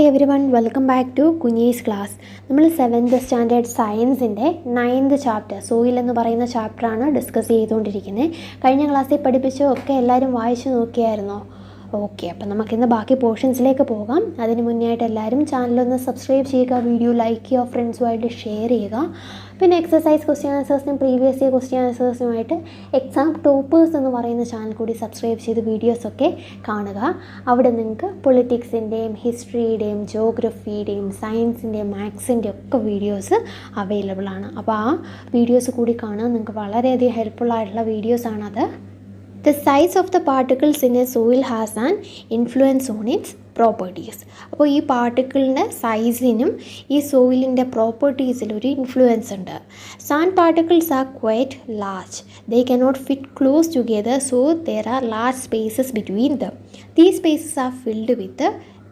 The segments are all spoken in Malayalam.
Hi everyone, welcome back to Kunjees class. നമ്മൾ 7th സ്റ്റാൻഡേർഡ് സയൻസിൻ്റെ 9th ചാപ്റ്റർ സോയിൽ എന്ന് പറയുന്ന ചാപ്റ്ററാണ് ഡിസ്കസ് ചെയ്തുകൊണ്ടിരിക്കുന്നത്. കഴിഞ്ഞ ക്ലാസ്സിൽ പഠിപ്പിച്ചതൊക്കെ എല്ലാവരും വായിച്ചു നോക്കിയായിരുന്നോ? ഓക്കെ, അപ്പം നമുക്കിന്ന് ബാക്കി പോർഷൻസിലേക്ക് പോകാം. അതിന് മുന്നേ ആയിട്ട് എല്ലാവരും ചാനലൊന്ന് സബ്സ്ക്രൈബ് ചെയ്യുക, വീഡിയോ ലൈക്ക് ചെയ്യുക, ഫ്രണ്ട്സുമായിട്ട് ഷെയർ ചെയ്യുക. പിന്നെ എക്സസൈസ് ക്വസ്റ്റ്യൻ ആൻസേഴ്സിനും പ്രീവിയസ് ഇയർ ക്വസ്റ്റ്യൻ ആൻസേഴ്സിനുമായിട്ട് എക്സാം ടോപ്പേഴ്സ് എന്ന് പറയുന്ന ചാനൽ കൂടി സബ്സ്ക്രൈബ് ചെയ്ത് വീഡിയോസൊക്കെ കാണുക. അവിടെ നിങ്ങൾക്ക് പൊളിറ്റിക്സിൻ്റെയും ഹിസ്റ്ററിയുടെയും ജോഗ്രഫിയുടെയും സയൻസിൻ്റെയും മാത്സിൻ്റെയും ഒക്കെ വീഡിയോസ് അവൈലബിൾ ആണ്. അപ്പോൾ ആ വീഡിയോസ് കൂടി കാണാൻ നിങ്ങൾക്ക് വളരെയധികം ഹെൽപ്ഫുള്ളായിട്ടുള്ള വീഡിയോസാണത്. The size of the particles in a soil has an influence on its properties. അപ്പോൾ ഈ പാർട്ടിക്കിളിൻ്റെ സൈസിനും ഈ സോയിലിൻ്റെ പ്രോപ്പർട്ടീസിലൊരു ഇൻഫ്ലുവൻസ് ഉണ്ട്. Sand particles R quite large. They cannot fit close together, so there are large spaces between them. These spaces are filled with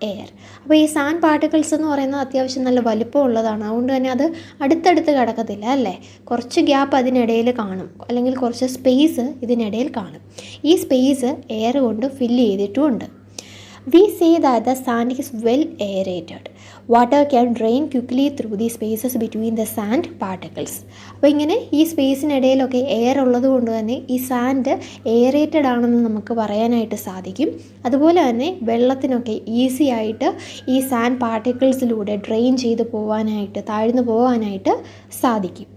air. അപ്പോൾ ഈ സാൻഡ് പാർട്ടിക്കിൾസ് എന്ന് പറയുന്നത് അത്യാവശ്യം നല്ല വലിപ്പമുള്ളതാണ്. അതുകൊണ്ട് തന്നെ അത് അടുത്തടുത്ത് കിടക്കത്തില്ല അല്ലേ, കുറച്ച് ഗ്യാപ്പ് അതിനിടയിൽ കാണും, അല്ലെങ്കിൽ കുറച്ച് സ്പേസ് ഇതിനിടയിൽ കാണും. ഈ സ്പേസ് എയർ കൊണ്ട് fill ചെയ്തിട്ടുമുണ്ട്. We say that the sand is well aerated. Water can drain quickly through the spaces between the sand particles. അപ്പോൾ ഇങ്ങനെ ഈ സ്പേസിനിടയിലൊക്കെ എയർ ഉള്ളത് കൊണ്ട് തന്നെ ഈ സാൻഡ് എയറേറ്റഡ് ആണെന്ന് നമുക്ക് പറയാനായിട്ട് സാധിക്കും. അതുപോലെ തന്നെ വെള്ളത്തിനൊക്കെ ഈസി ആയിട്ട് ഈ സാൻഡ് പാർട്ടിക്കിൾസിലൂടെ ഡ്രെയിൻ ചെയ്ത് പോകാനായിട്ട്, താഴ്ന്നു പോകാനായിട്ട് സാധിക്കും.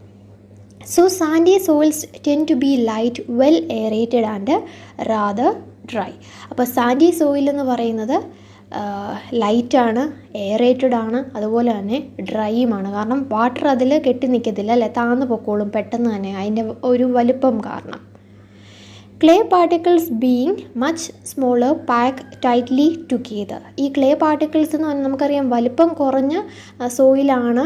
So sandy soils tend to be light, well aerated and rather dry. അപ്പോൾ സാൻഡി സോയിൽ എന്ന് പറയുന്നത് ലൈറ്റാണ്, എയറേറ്റഡ് ആണ്, അതുപോലെ തന്നെ ഡ്രൈയുമാണ്. കാരണം വാട്ടർ അതിൽ കെട്ടി നിൽക്കത്തില്ല അല്ലേ, താഴ്ന്നു പൊക്കോളും പെട്ടെന്ന് തന്നെ അതിൻ്റെ ഒരു വലുപ്പം കാരണം. Clay particles being much smaller pack tightly together. ഈ ക്ലേ പാർട്ടിക്കിൾസ് എന്ന് പറഞ്ഞാൽ നമുക്കറിയാം വലിപ്പം കുറഞ്ഞ സോയിലാണ്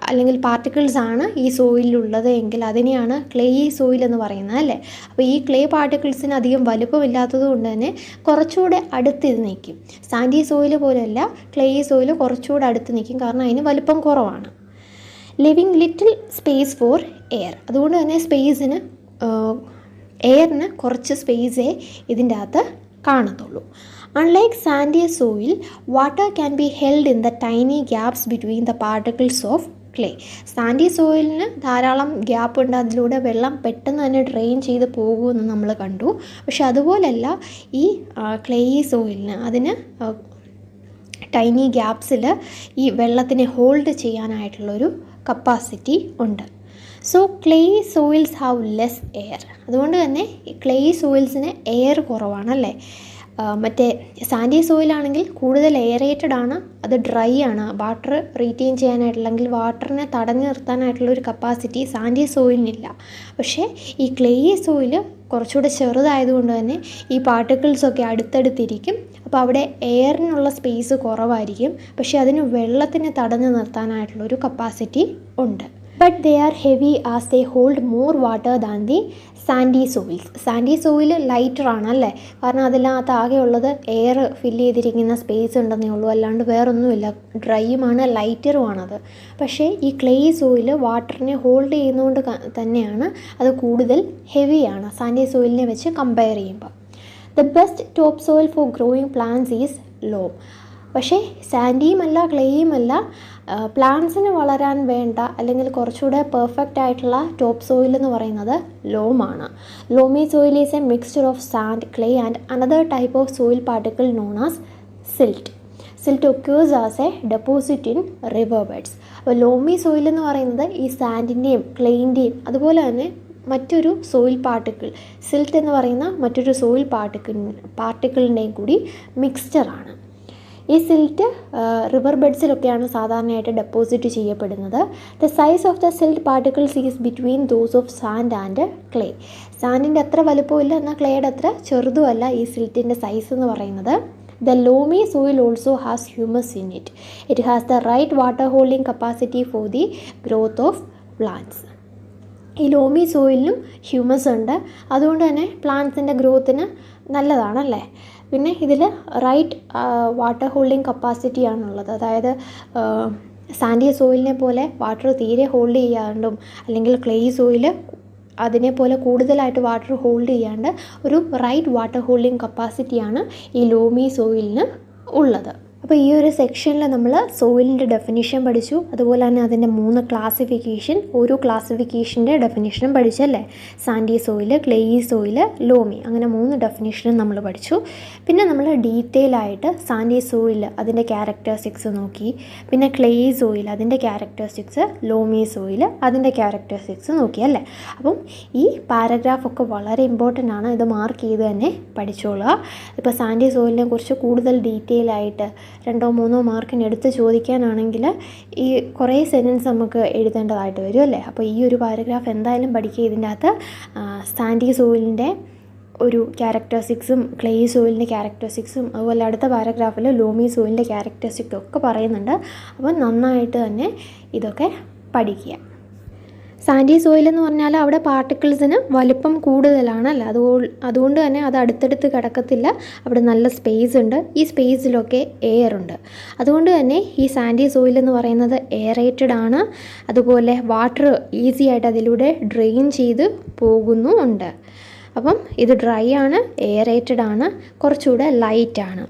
അല്ലെങ്കിൽ പാർട്ടിക്കിൾസ് ആണ് ഈ സോയിലുള്ളത് എങ്കിൽ അതിനെയാണ് ക്ലേയി സോയിൽ എന്ന് പറയുന്നത് അല്ലേ. അപ്പോൾ ഈ ക്ലേ പാർട്ടിക്കിൾസിന് അധികം വലുപ്പമില്ലാത്തത് കൊണ്ട് തന്നെ കുറച്ചുകൂടെ അടുത്ത് ഇത് നിൽക്കും. സാൻഡി സോയിൽ പോലെയല്ല, ക്ലേയി സോയിൽ കുറച്ചുകൂടെ അടുത്ത് നിൽക്കും, കാരണം അതിന് വലുപ്പം കുറവാണ്. Living little space four air. അതുകൊണ്ട് തന്നെ സ്പേസിന് എയറിന് കുറച്ച് സ്പേസേ ഇതിൻ്റെ അകത്ത് കാണത്തുള്ളൂ. Unlike sandy soil, water can be held in the tiny gaps between the particles of clay. Sandy സോയിലിന് ധാരാളം ഗ്യാപ്പ് ഉണ്ട്, അതിലൂടെ വെള്ളം പെട്ടെന്ന് തന്നെ ഡ്രെയിൻ ചെയ്ത് പോകുമെന്ന് നമ്മൾ കണ്ടു. പക്ഷെ അതുപോലല്ല ഈ ക്ലേയി സോയിലിന്, അതിന് ടൈനി ഗ്യാപ്സിൽ ഈ വെള്ളത്തിനെ ഹോൾഡ് ചെയ്യാനായിട്ടുള്ളൊരു കപ്പാസിറ്റി ഉണ്ട്. So clayey soils have less air. അതുകൊണ്ട് തന്നെ ക്ലേയി സോയിൽസിന് എയർ കുറവാണല്ലേ. മറ്റേ സാൻഡി സോയിലാണെങ്കിൽ കൂടുതൽ എയറേറ്റഡ് ആണ്, അത് ഡ്രൈ ആണ്. വാട്ടർ റീറ്റെയിൻ ചെയ്യാനായിട്ടുള്ള, അല്ലെങ്കിൽ വാട്ടറിനെ തടഞ്ഞു നിർത്താനായിട്ടുള്ളൊരു കപ്പാസിറ്റി സാൻഡി സോയിലിനില്ല. പക്ഷേ ഈ ക്ലേയി സോയിൽ കുറച്ചുകൂടെ ചെറുതായതുകൊണ്ട് തന്നെ ഈ പാർട്ടിക്കിൾസൊക്കെ അടുത്തടുത്തിരിക്കും. അപ്പോൾ അവിടെ എയറിനുള്ള സ്പേസ് കുറവായിരിക്കും, പക്ഷേ അതിന് വെള്ളത്തിനെ തടഞ്ഞു നിർത്താനായിട്ടുള്ളൊരു കപ്പാസിറ്റി ഉണ്ട്. But they are heavy as they hold more water than the sandy soils. Sandy soil lighter ആണല്ലേ, കാരണം അതിനകത്ത് ആകെയുള്ളത് എയർ ഫില്ല് ചെയ്തിരിക്കുന്ന സ്പേസ് ഉണ്ടെന്നേ ഉള്ളൂ, അല്ലാണ്ട് വേറൊന്നുമില്ല. ഡ്രൈയുമാണ്, ലൈറ്ററുമാണത്. പക്ഷേ ഈ ക്ലേയി സോയിൽ വാട്ടറിനെ ഹോൾഡ് ചെയ്യുന്നതുകൊണ്ട് തന്നെയാണ് അത് കൂടുതൽ ഹെവിയാണ് സാൻഡി സോയിലിനെ വെച്ച് കമ്പയർ ചെയ്യുമ്പോൾ. The best top soil for growing plants is loam. പക്ഷേ സാൻഡിയുമല്ല ക്ലേയുമല്ല പ്ലാന്റ്സിന് വളരാൻ വേണ്ട, അല്ലെങ്കിൽ കുറച്ചുകൂടെ പെർഫെക്റ്റ് ആയിട്ടുള്ള ടോപ്പ് സോയിൽ എന്ന് പറയുന്നത് ലോമാണ്. Loamy soil is a mixture of sand, clay and another type of soil particle known as silt. Silt occurs as a deposit in river beds. അപ്പോൾ ലോമി സോയിൽ എന്ന് പറയുന്നത് ഈ സാൻഡിൻ്റെയും ക്ലേയിൻ്റെയും അതുപോലെ തന്നെ മറ്റൊരു സോയിൽ പാർട്ടിക്കിൾ, സിൽറ്റ് എന്ന് പറയുന്ന മറ്റൊരു സോയിൽ പാർട്ടിക്കിളിൻ്റെയും കൂടി മിക്സ്ചറാണ്. ഈ സിൽറ്റ് റിവർ ബെഡ്സിലൊക്കെയാണ് സാധാരണയായിട്ട് ഡെപ്പോസിറ്റ് ചെയ്യപ്പെടുന്നത്. The size of the silt particles is between those of sand and clay. സാൻഡിൻ്റെ അത്ര വലുപ്പമില്ല, എന്നാൽ ക്ലേയുടെ അത്ര ചെറുതുമല്ല ഈ സിൽറ്റിൻ്റെ സൈസ് എന്ന് പറയുന്നത്. The loamy soil also has humus in it. It has the right water holding capacity for the growth of plants. ഈ ലോമി സോയിലിനും ഹ്യൂമസ് ഉണ്ട്, അതുകൊണ്ട് തന്നെ പ്ലാന്റ്സിൻ്റെ ഗ്രോത്തിന് നല്ലതാണല്ലേ. പിന്നെ ഇതിൽ റൈറ്റ് വാട്ടർ ഹോൾഡിങ് കപ്പാസിറ്റിയാണുള്ളത്. അതായത് സാൻഡി സോയിലിനെ പോലെ വാട്ടർ തീരെ ഹോൾഡ് ചെയ്യാണ്ടും, അല്ലെങ്കിൽ ക്ലേയി സോയിൽ അതിനെപ്പോലെ കൂടുതലായിട്ട് വാട്ടർ ഹോൾഡ് ചെയ്യാണ്ട് ഒരു റൈറ്റ് വാട്ടർ ഹോൾഡിങ് കപ്പാസിറ്റിയാണ് ഈ ലോമി സോയിലിന് ഉള്ളത്. അപ്പോൾ ഈ ഒരു സെക്ഷനിൽ നമ്മൾ സോയിലിൻ്റെ ഡെഫിനിഷൻ പഠിച്ചു, അതുപോലെ തന്നെ അതിൻ്റെ 3 ക്ലാസിഫിക്കേഷൻ, ഓരോ ക്ലാസിഫിക്കേഷൻ്റെ ഡെഫിനിഷനും പഠിച്ചല്ലേ. സാൻഡി സോയിൽ, ക്ലേയി സോയിൽ, ലോമി, അങ്ങനെ 3 ഡെഫിനിഷനും നമ്മൾ പഠിച്ചു. പിന്നെ നമ്മൾ ഡീറ്റെയിൽ ആയിട്ട് സാൻഡി സോയിൽ അതിൻ്റെ ക്യാരക്ടറിസ്റ്റിക്സ് നോക്കി, പിന്നെ ക്ലേയി സോയിൽ അതിൻ്റെ ക്യാരക്ടറിസ്റ്റിക്സ്, ലോമി സോയിൽ അതിൻ്റെ ക്യാരക്ടറിസ്റ്റിക്സ് നോക്കി അല്ലേ. അപ്പം ഈ പാരഗ്രാഫൊക്കെ വളരെ ഇമ്പോർട്ടൻ്റ് ആണ്, ഇത് മാർക്ക് ചെയ്ത് തന്നെ പഠിച്ചോളുക. ഇപ്പോൾ സാൻഡി സോയിലിനെ കുറിച്ച് കൂടുതൽ ഡീറ്റെയിൽ ആയിട്ട് 2-3 മാർക്കിന് എടുത്ത് ചോദിക്കാനാണെങ്കിൽ ഈ കുറേ സെൻറ്റൻസ് നമുക്ക് എഴുതേണ്ടതായിട്ട് വരും അല്ലേ. അപ്പോൾ ഈ ഒരു പാരഗ്രാഫ് എന്തായാലും പഠിക്കുക. ഇതിൻ്റെ അകത്ത് സാൻഡി സോയിലിൻ്റെ ഒരു ക്യാരക്ടറിസ്റ്റിക്സും ക്ലേയി സോയിലിൻ്റെ ക്യാരക്ടറിസ്റ്റിക്സും അതുപോലെ അടുത്ത പാരഗ്രാഫിൽ ലോമി സോയിലിൻ്റെ ക്യാരക്ടറിസ്റ്റിക്സും ഒക്കെ പറയുന്നുണ്ട്. അപ്പോൾ നന്നായിട്ട് തന്നെ ഇതൊക്കെ പഠിക്കുക. സാൻഡി സോയിൽ എന്ന് പറഞ്ഞാൽ അവിടെ പാർട്ടിക്കിൾസിന് വലിപ്പം കൂടുതലാണല്ലോ, അതുകൊണ്ട് തന്നെ അത് അടുത്തടുത്ത് കിടക്കത്തില്ല, അവിടെ നല്ല സ്പേസ് ഉണ്ട്. ഈ സ്പേസിലൊക്കെ എയർ ഉണ്ട്. അതുകൊണ്ട് തന്നെ ഈ സാൻഡി സോയിൽ എന്ന് പറയുന്നത് എയറേറ്റഡ് ആണ്. അതുപോലെ വാട്ടർ ഈസി ആയിട്ട് അതിലൂടെ ഡ്രെയിൻ ചെയ്ത് പോകുന്നുമുണ്ട്. അപ്പം ഇത് ഡ്രൈ ആണ്, എയറേറ്റഡ് ആണ്, കുറച്ചുകൂടെ ലൈറ്റ് ആണ്.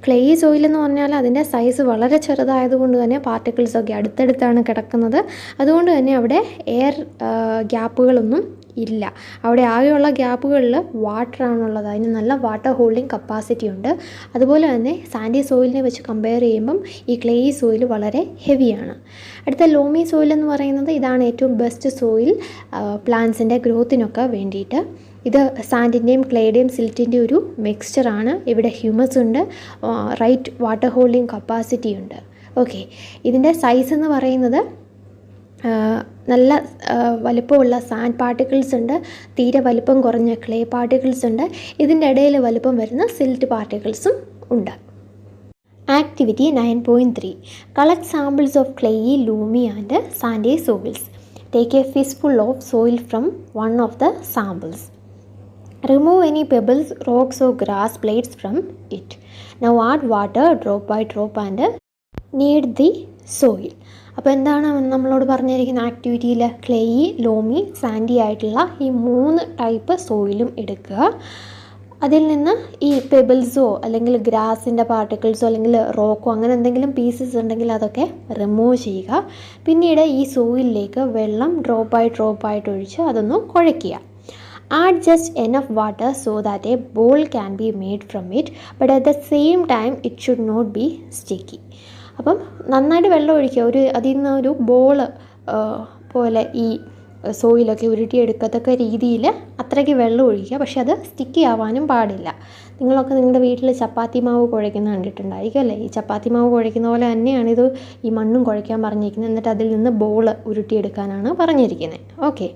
ക്ലേയി സോയിൽ എന്ന് പറഞ്ഞാൽ അതിൻ്റെ സൈസ് വളരെ ചെറുതായതുകൊണ്ട് തന്നെ പാർട്ടിക്കിൾസൊക്കെ അടുത്തടുത്താണ് കിടക്കുന്നത്. അതുകൊണ്ട് തന്നെ അവിടെ എയർ ഗ്യാപ്പുകളൊന്നും ഇല്ല. അവിടെ ആകെയുള്ള ഗ്യാപ്പുകളിൽ വാട്ടറാണുള്ളത്. അതിന് നല്ല വാട്ടർ ഹോൾഡിങ് കപ്പാസിറ്റി ഉണ്ട്. അതുപോലെ തന്നെ സാൻഡി സോയിലിനെ വെച്ച് കമ്പയർ ചെയ്യുമ്പം ഈ ക്ലേയി സോയിൽ വളരെ ഹെവിയാണ്. അടുത്ത ലോമി സോയിൽ എന്ന് പറയുന്നത് ഇതാണ് ഏറ്റവും ബെസ്റ്റ് സോയിൽ പ്ലാന്റ്സിൻ്റെ ഗ്രോത്തിനൊക്കെ വേണ്ടിയിട്ട്. ഇത് സാൻഡിൻ്റെയും ക്ലേയുടെയും സിൽറ്റിൻ്റെ ഒരു മിക്സ്ചറാണ്. ഇവിടെ ഹ്യൂമസ് ഉണ്ട്, റൈറ്റ് വാട്ടർ ഹോൾഡിങ് കപ്പാസിറ്റി ഉണ്ട്. ഓക്കെ, ഇതിൻ്റെ സൈസ് എന്ന് പറയുന്നത് നല്ല വലിപ്പമുള്ള സാൻഡ് പാർട്ടിക്കിൾസ് ഉണ്ട്, തീരെ വലിപ്പം കുറഞ്ഞ ക്ലേ പാർട്ടിക്കിൾസ് ഉണ്ട്, ഇതിൻ്റെ ഇടയിൽ വലിപ്പം വരുന്ന സിൽറ്റ് പാർട്ടിക്കിൾസും ഉണ്ട്. Activity 9.3 collect samples of clayey, loamy and sandy soils. Take a fistful of soil from one of the samples. Remove any pebbles, rocks or grass blades from it. Now add water drop by drop and knead the soil. അപ്പോൾ എന്താണ് നമ്മളോട് പറഞ്ഞിരിക്കുന്ന ആക്ടിവിറ്റിയിൽ? ക്ലേയി, ലോമി, സാൻഡി ആയിട്ടുള്ള ഈ 3 ടൈപ്പ് സോയിലും എടുക്കുക. അതിൽ നിന്ന് ഈ പെബിൾസോ അല്ലെങ്കിൽ ഗ്രാസിൻ്റെ പാർട്ടിക്കിൾസോ അല്ലെങ്കിൽ റോക്കോ അങ്ങനെ എന്തെങ്കിലും പീസസ് ഉണ്ടെങ്കിൽ അതൊക്കെ റിമൂവ് ചെയ്യുക. പിന്നീട് ഈ സോയിലിലേക്ക് വെള്ളം ഡ്രോപ്പായിട്ട് ഒഴിച്ച് അതൊന്ന് കുഴയ്ക്കുക. Add just enough water so that a bowl can be made from it, but at the same time it should not be sticky. അപ്പം നന്നായിട്ട് വെള്ളം ഒഴിക്കുക. അതിൽ നിന്ന് ഒരു ബോൾ പോലെ ഈ സോയിലൊക്കെ ഉരുട്ടിയെടുക്കത്തക്ക രീതിയിൽ അത്രയ്ക്ക് വെള്ളം ഒഴിക്കുക. പക്ഷെ അത് സ്റ്റിക്കി ആവാനും പാടില്ല. നിങ്ങളൊക്കെ നിങ്ങളുടെ വീട്ടിൽ ചപ്പാത്തി മാവ് കുഴയ്ക്കുന്ന കണ്ടിട്ടുണ്ടായിരിക്കും അല്ലേ. ഈ ചപ്പാത്തി മാവ് കുഴയ്ക്കുന്ന പോലെ തന്നെയാണ് ഇത് ഈ മണ്ണും കുഴയ്ക്കാൻ പറഞ്ഞിരിക്കുന്നത്. എന്നിട്ട് അതിൽ നിന്ന് ബോൾ ഉരുട്ടിയെടുക്കാനാണ് പറഞ്ഞിരിക്കുന്നത്. Okay,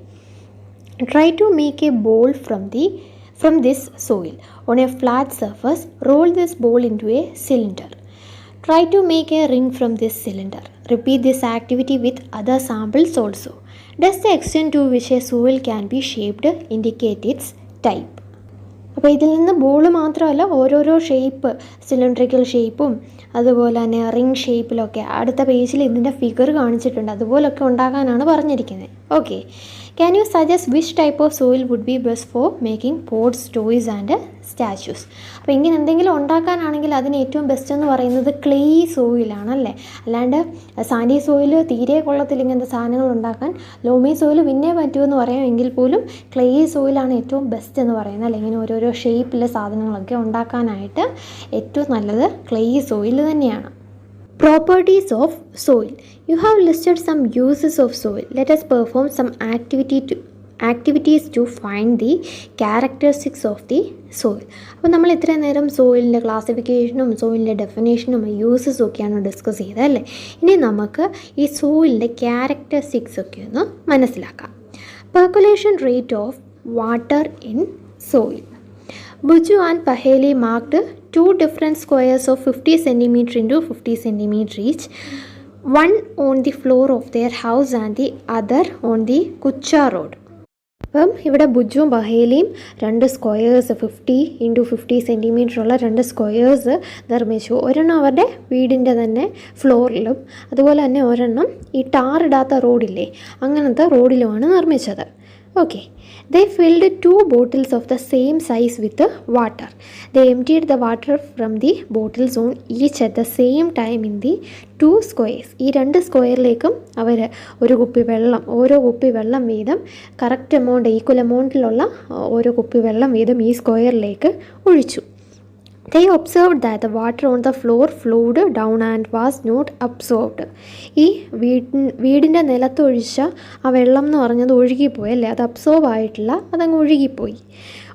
try to make a bowl from this soil. On a flat surface, roll this bowl into a cylinder. Try to make a ring from this cylinder. Repeat this activity with other samples also. Does the extent to which a soil can be shaped indicate its type? അപ്പോൾ ഇതിൽ നിന്ന് ബോൾ മാത്രമല്ല ഓരോരോ ഷേപ്പ്, സിലിണ്ട്രിക്കൽ ഷേപ്പും അതുപോലെ തന്നെ റിംഗ് ഷേപ്പിലൊക്കെ അടുത്ത പേജിൽ ഇതിൻ്റെ ഫിഗർ കാണിച്ചിട്ടുണ്ട്. അതുപോലൊക്കെ ഉണ്ടാക്കാനാണ് പറഞ്ഞിരിക്കുന്നത്. Okay, can you suggest which type of soil would be best for making pots, toys and statues? അപ്പോൾ ഇങ്ങനെ എന്തെങ്കിലും ഉണ്ടാക്കാനാണെങ്കിൽ അതിന് ഏറ്റവും ബെസ്റ്റ് എന്ന് പറയുന്നത് ക്ലേയി സോയിലാണല്ലേ. അല്ലാണ്ട് സാൻഡി സോയിൽ തീരെ കൊള്ളത്തില്ല ഇങ്ങനത്തെ സാധനങ്ങൾ ഉണ്ടാക്കാൻ. ലോമി സോയിൽ പിന്നെ പറ്റുമെന്ന് പറയാം, എങ്കിൽ പോലും ക്ലേയി സോയിലാണ് ഏറ്റവും ബെസ്റ്റ് എന്ന് പറയുന്നത്. അല്ലെങ്കിൽ ഇങ്ങനെ ഓരോരോ ഷേപ്പിലെ സാധനങ്ങളൊക്കെ ഉണ്ടാക്കാനായിട്ട് ഏറ്റവും നല്ലത് ക്ലേയി സോയിൽ തന്നെയാണ്. Properties of soil. You have listed some uses of soil. Let us perform some activities to find the characteristics of the soil. അപ്പോൾ നമ്മൾ ഇത്രയും നേരം സോയിലിൻ്റെ ക്ലാസിഫിക്കേഷനും സോയിലിൻ്റെ ഡെഫിനേഷനും യൂസസും ഒക്കെയാണ് ഡിസ്കസ് ചെയ്തത് അല്ലേ. ഇനി നമുക്ക് ഈ സോയിലിൻ്റെ ക്യാരക്ടറിസ്റ്റിക്സ് ഒക്കെ ഒന്ന് മനസ്സിലാക്കാം. Percolation rate of water in soil. Buju and Paheli marked 2 different squares of 50 cm into 50 cm each, one on the floor of their house and the other on the Kucha road. അപ്പം ഇവിടെ ബുജുവും ബഹേലിയും 2 സ്ക്വയേഴ്സ് 50 × 50 സെൻറ്റിമീറ്ററുള്ള 2 സ്ക്വയേഴ്സ് നിർമ്മിച്ചു. ഒരെണ്ണം അവരുടെ വീടിൻ്റെ തന്നെ ഫ്ലോറിലും അതുപോലെ തന്നെ ഒരെണ്ണം ഈ ടാറിടാത്ത റോഡില്ലേ അങ്ങനത്തെ റോഡിലുമാണ് നിർമ്മിച്ചത്. Okay, they filled 2 bottles of the same size with the water. They emptied the water from the bottles on each at the same time in the 2 squares. ഈ 2 സ്ക്വയറിലേക്കും അവർ ഓരോ കുപ്പി വെള്ളം വീതം കറക്റ്റ് എമൗണ്ട്, ഈക്വൽ എമൗണ്ടിലുള്ള ഓരോ കുപ്പി വെള്ളം വീതം ഈ സ്ക്വയറിലേക്ക് ഒഴിച്ചു. They observed that the water on the floor flowed down and was not absorbed. ഈ വീടിൻ്റെ നിലത്തൊഴിച്ച ആ വെള്ളം എന്ന് പറഞ്ഞത് ഒഴുകിപ്പോയി അല്ലേ, അത് അബ്സോർബ് ആയിട്ടില്ല, അതങ്ങ് ഒഴുകിപ്പോയി.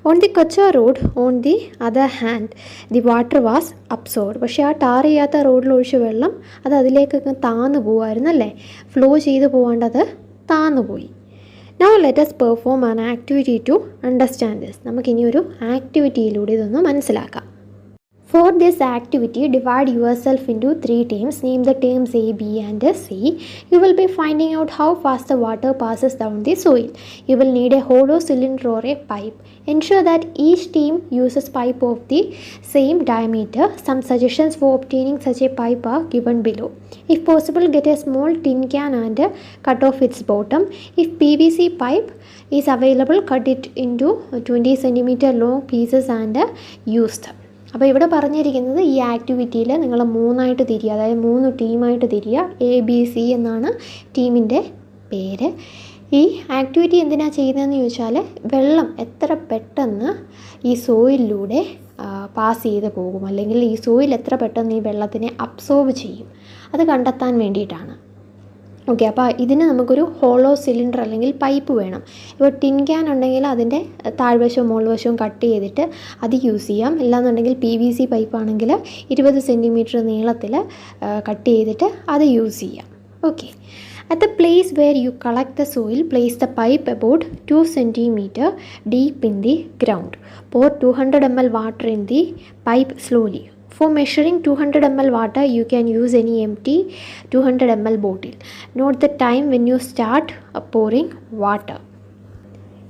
ഓൺ ദി കച്ച road on the other hand the water was absorbed. പക്ഷേ ആ ടാർ ചെയ്യാത്ത റോഡിൽ ഒഴിച്ച വെള്ളം അത് അതിലേക്കൊക്കെ താന്നു പോകുമായിരുന്നു അല്ലേ, ഫ്ലോ ചെയ്ത് പോകാണ്ടത് താന്നുപോയി. Now let us perform an activity to understand this. നമുക്കിനി ഒരു ആക്ടിവിറ്റിയിലൂടെ ഇതൊന്ന് മനസ്സിലാക്കാം. For this activity, divide yourself into 3 teams. Name the teams A, B and C. You will be finding out how fast the water passes down the soil. You will need a hollow cylinder or a pipe. Ensure that each team uses pipe of the same diameter. Some suggestions for obtaining such a pipe are given below. If possible, get a small tin can and cut off its bottom. If PVC pipe is available, cut it into 20 cm long pieces and use them. അപ്പോൾ ഇവിടെ പറഞ്ഞിരിക്കുന്നത് ഈ ആക്ടിവിറ്റിയിൽ നിങ്ങൾ 3ആയിട്ട് തിരിയുക, അതായത് 3 ടീമായിട്ട് തിരിയുക. ABC എന്നാണ് ടീമിൻ്റെ പേര്. ഈ ആക്ടിവിറ്റി എന്തിനാണ് ചെയ്യുന്നതെന്ന് ചോദിച്ചാൽ വെള്ളം എത്ര പെട്ടെന്ന് ഈ സോയിലിലൂടെ പാസ് ചെയ്ത് പോകും, അല്ലെങ്കിൽ ഈ സോയിൽ എത്ര പെട്ടെന്ന് ഈ വെള്ളത്തിനെ അബ്സോർബ് ചെയ്യും, അത് കണ്ടെത്താൻ വേണ്ടിയിട്ടാണ്. ഓക്കെ, അപ്പോൾ ഇതിന് നമുക്കൊരു ഹോളോ സിലിണ്ടർ അല്ലെങ്കിൽ പൈപ്പ് വേണം. ഇപ്പോൾ ടിൻ ക്യാൻ ഉണ്ടെങ്കിൽ അതിൻ്റെ താഴ്വശവും മുകൾവശവും കട്ട് ചെയ്തിട്ട് അത് യൂസ് ചെയ്യാം. അല്ലാന്നുണ്ടെങ്കിൽ PVC പൈപ്പാണെങ്കിൽ 20 സെൻറ്റിമീറ്റർ നീളത്തിൽ കട്ട് ചെയ്തിട്ട് അത് യൂസ് ചെയ്യാം. Okay, at the place where you collect the soil, place the pipe about 2 cm deep in the ground. Pour 200 ml water in the pipe slowly. For measuring 200 ml water, you can use any empty 200 ml bottle. Note the time when you start pouring water.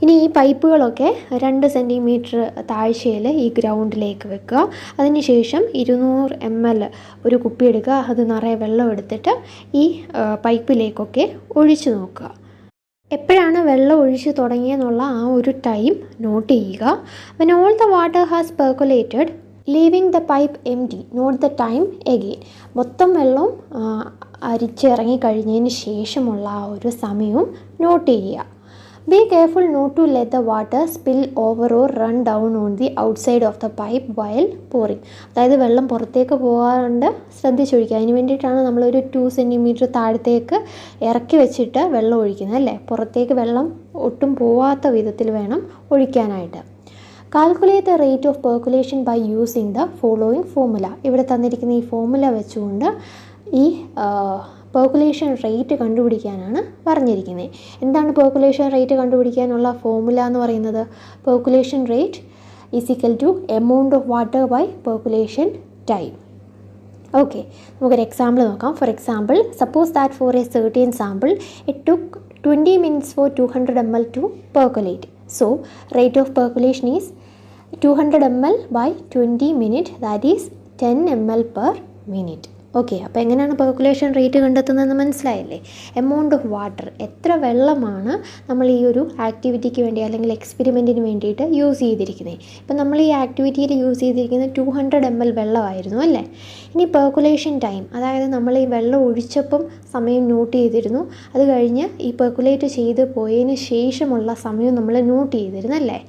ഇനി ഈ പൈപ്പുകളൊക്കെ 2 സെൻറ്റിമീറ്റർ താഴ്ചയിൽ ഈ ഗ്രൗണ്ടിലേക്ക് വെക്കുക. അതിനുശേഷം 200 ml ഒരു കുപ്പി എടുക്കുക, അത് നിറയെ വെള്ളം എടുത്തിട്ട് ഈ പൈപ്പിലേക്കൊക്കെ ഒഴിച്ചു നോക്കുക. എപ്പോഴാണ് വെള്ളം ഒഴിച്ച് തുടങ്ങിയെന്നുള്ള ആ ഒരു ടൈം നോട്ട് ചെയ്യുക. when all the water has percolated, leaving the pipe empty, note the time again. മൊത്തം വെള്ളം അരിച്ചിറങ്ങി കഴിഞ്ഞതിന് ശേഷമുള്ള ആ ഒരു സമയവും നോട്ട് ചെയ്യുക. Be careful not to let the water spill over or run down on the outside of the pipe while pouring. അതായത് വെള്ളം പുറത്തേക്ക് പോകാറുണ്ട്, ശ്രദ്ധിച്ചൊഴിക്കുക. അതിന് വേണ്ടിയിട്ടാണ് നമ്മളൊരു 2 സെൻറ്റിമീറ്റർ താഴത്തേക്ക് ഇറക്കി വെച്ചിട്ട് വെള്ളം ഒഴിക്കുന്നത് അല്ലേ. പുറത്തേക്ക് വെള്ളം ഒട്ടും പോവാത്ത വിധത്തിൽ വേണം ഒഴിക്കാനായിട്ട്. Calculate the rate of percolation by using the following formula. ഇവിടെ തന്നിരിക്കുന്ന ഈ ഫോർമുല വെച്ചുകൊണ്ട് ഈ പെർക്കുലേഷൻ റേറ്റ് കണ്ടുപിടിക്കാനാണ് പറഞ്ഞിരിക്കുന്നത്. എന്താണ് പെർക്കുലേഷൻ റേറ്റ് കണ്ടുപിടിക്കാനുള്ള ഫോർമുല എന്ന് പറയുന്നത്? Percolation rate is equal to amount of water by percolation time. Okay, നമുക്കൊരു എക്സാമ്പിൾ നോക്കാം. For example, suppose that for a certain sample it took 20 minutes for 200 ml to percolate. So rate of percolation is 200 ml by 20 minutes, that is 10 ml per minute. Okay, അപ്പോൾ എങ്ങനെയാണ് പെർക്കുലേഷൻ റേറ്റ് കണ്ടെത്തുന്നതെന്ന് മനസ്സിലായില്ലേ? എമൗണ്ട് ഓഫ് വാട്ടർ, എത്ര വെള്ളമാണ് നമ്മൾ ഈ ഒരു ആക്ടിവിറ്റിക്ക് വേണ്ടി അല്ലെങ്കിൽ എക്സ്പെരിമെൻറ്റിന് വേണ്ടിയിട്ട് യൂസ് ചെയ്തിരിക്കുന്നത്. ഇപ്പം നമ്മൾ ഈ ആക്ടിവിറ്റിയിൽ യൂസ് ചെയ്തിരിക്കുന്നത് 200 ml വെള്ളമായിരുന്നു അല്ലേ. ഇനി പെർക്കുലേഷൻ ടൈം, അതായത് നമ്മൾ ഈ വെള്ളം ഒഴിച്ചപ്പം സമയം നോട്ട് ചെയ്തിരുന്നു, അത് കഴിഞ്ഞ് ഈ പെർക്കുലേറ്റ് ചെയ്ത് പോയതിന് ശേഷമുള്ള സമയം നമ്മൾ നോട്ട് ചെയ്തിരുന്നു അല്ലേ.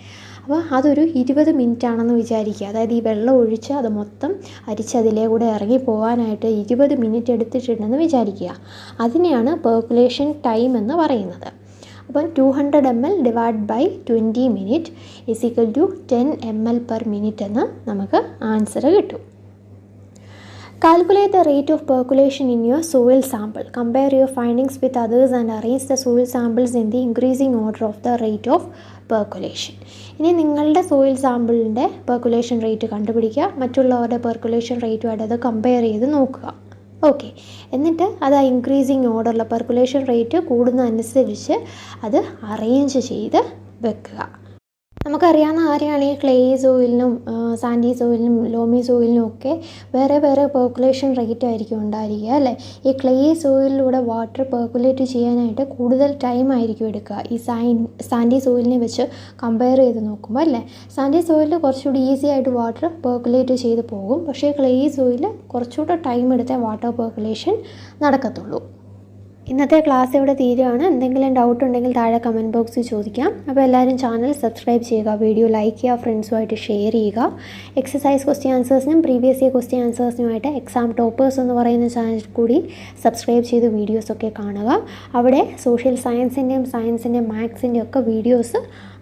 അപ്പോൾ അതൊരു 20 മിനിറ്റ് ആണെന്ന് വിചാരിക്കുക. അതായത് ഈ വെള്ളം ഒഴിച്ച് അത് മൊത്തം അരിച്ച് അതിലേ കൂടെ ഇറങ്ങി പോകാനായിട്ട് 20 മിനിറ്റ് എടുത്തിട്ടുണ്ടെന്ന് വിചാരിക്കുക. അതിനെയാണ് പെർക്കുലേഷൻ ടൈം എന്ന് പറയുന്നത്. അപ്പം 200 ml divide by 20 minute is equal to 10 ml per minute എന്ന് നമുക്ക് ആൻസർ കിട്ടും. Calculate the rate of percolation in your soil sample. Compare your findings with others and arrange the soil samples in the increasing order of the rate of percolation. ഇനി നിങ്ങളുടെ സോയിൽ സാമ്പിളിൻ്റെ പെർക്കുലേഷൻ റേറ്റ് കണ്ടുപിടിക്കുക, മറ്റുള്ളവരുടെ പെർക്കുലേഷൻ റേറ്റുമായിട്ട് അത് കമ്പയർ ചെയ്ത് നോക്കുക. ഓക്കെ, എന്നിട്ട് അത് ആ ഇൻക്രീസിങ് ഓർഡറിൽ പെർക്കുലേഷൻ റേറ്റ് കൂടുന്നതനുസരിച്ച് അത് അറേഞ്ച് ചെയ്ത് വെക്കുക. നമുക്കറിയാവുന്ന കാര്യമാണ് ഈ ക്ലേ സോയിലിനും സാൻഡി സോയിലിനും ലോമി സോയിലിനും ഒക്കെ വേറെ വേറെ പെർക്കുലേഷൻ റേറ്റ് ആയിരിക്കും ഉണ്ടായിരിക്കുക അല്ലേ. ഈ ക്ലേ സോയിലിലൂടെ വാട്ടർ പെർക്കുലേറ്റ് ചെയ്യാനായിട്ട് കൂടുതൽ ടൈം ആയിരിക്കും എടുക്കുക ഈ സാൻഡി സോയിലിനെ വെച്ച് കമ്പയർ ചെയ്ത് നോക്കുമ്പോൾ അല്ലേ. സാൻഡി സോയിലിൽ കുറച്ചുകൂടി ഈസി ആയിട്ട് വാട്ടർ പെർക്കുലേറ്റ് ചെയ്ത് പോകും, പക്ഷേ ക്ലേ സോയിൽ കുറച്ചുകൂടെ ടൈം എടുത്തേ വാട്ടർ പെർക്കുലേഷൻ നടക്കത്തുള്ളൂ. ഇന്നത്തെ ക്ലാസ് ഇവിടെ തീരുകയാണ്. എന്തെങ്കിലും ഡൗട്ട് ഉണ്ടെങ്കിൽ താഴെ കമൻറ്റ് ബോക്സിൽ ചോദിക്കാം. അപ്പോൾ എല്ലാവരും ചാനൽ സബ്സ്ക്രൈബ് ചെയ്യുക, വീഡിയോ ലൈക്ക് ചെയ്യുക, ഫ്രണ്ട്സുമായിട്ട് ഷെയർ ചെയ്യുക. എക്സസൈസ് ക്വസ്റ്റ്യൻ ആൻസേഴ്സിനും പ്രീവിയസ് ഇയർ ക്വസ്റ്റ്യൻ ആൻസേഴ്സിനുമായിട്ട് എക്സാം ടോപ്പേഴ്സ് എന്ന് പറയുന്ന ചാനൽ കൂടി സബ്സ്ക്രൈബ് ചെയ്ത് വീഡിയോസൊക്കെ കാണുക. അവിടെ സോഷ്യൽ സയൻസിൻ്റെയും മാത്സിൻ്റെയും ഒക്കെ വീഡിയോസ്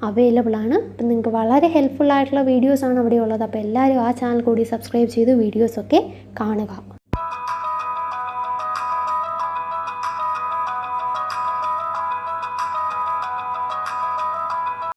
അവൈലബിൾ ആണ്. അപ്പം നിങ്ങൾക്ക് വളരെ ഹെൽപ്ഫുൾ ആയിട്ടുള്ള വീഡിയോസാണ് അവിടെ ഉള്ളത്. അപ്പോൾ എല്ലാവരും ആ ചാനൽ കൂടി സബ്സ്ക്രൈബ് ചെയ്ത് വീഡിയോസൊക്കെ കാണുക.